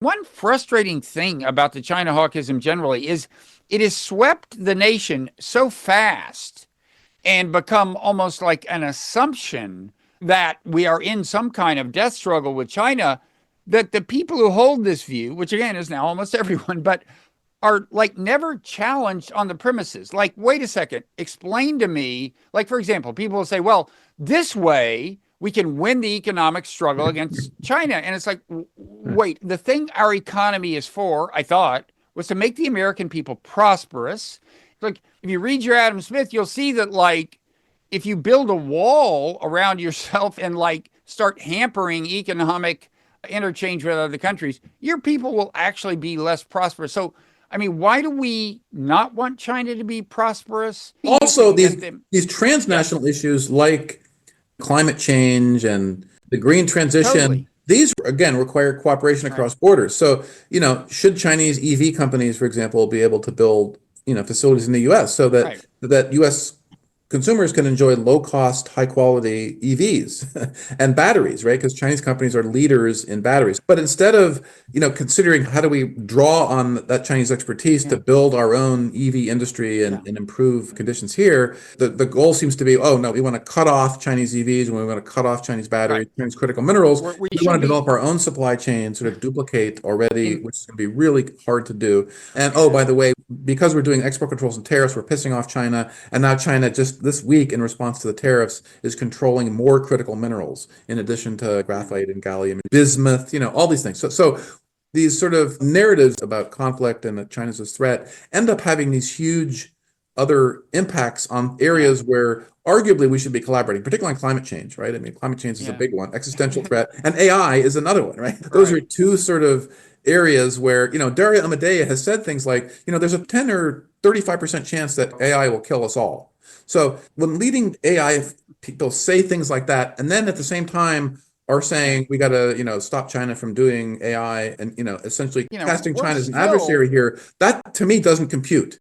One frustrating thing about the China hawkism generally is it has swept the nation so fast and become almost like an assumption that we are in some kind of death struggle with China, that the people who hold this view, which again is now almost everyone, but are like never challenged on the premises. Like, wait a second, explain to me. Like, for example, people will say, well, this way we can win the economic struggle against China. And it's like, wait, the thing our economy is for, I thought, was to make the American people prosperous. Like, if you read your Adam Smith, you'll see that, like, if you build a wall around yourself and like start hampering economic interchange with other countries, your people will actually be less prosperous. So, I mean, why do we not want China to be prosperous? Also, Get these them. these Yeah, transnational issues like climate change and the green transition, totally. these again require cooperation Right. across borders. So, should Chinese EV companies, for example, be able to build, facilities in the US so that Right. US consumers can enjoy low cost, high quality EVs and batteries, right? Because Chinese companies are leaders in batteries. But instead of, considering how do we draw on that Chinese expertise Yeah. to build our own EV industry Yeah. and improve conditions here, the goal seems to be, oh no, we want to cut off Chinese EVs and we want to cut off Chinese batteries, Right. Chinese critical minerals. We We want should to be develop our own supply chain, sort of duplicate already, in. which is going to be really hard to do. And oh, Yeah. by the way, because we're doing export controls and tariffs, we're pissing off China. And now China, just this week, in response to the tariffs, is controlling more critical minerals in addition to graphite and gallium, bismuth, all these things. So these sort of narratives about conflict and that China's a threat end up having these huge other impacts on Yeah. areas where arguably we should be collaborating, particularly on climate change, right? I mean, climate change is a Yeah. big one, existential threat, and AI is another one, right? Those are Right. two sort of areas where, Daria Amadea has said things like, there's a 10 or 35% chance that AI will kill us all. So when leading AI people say things like that, and then at the same time are Yeah. saying we got to, stop China from doing AI and, essentially casting We're China as an adversary still here, that to me doesn't compute.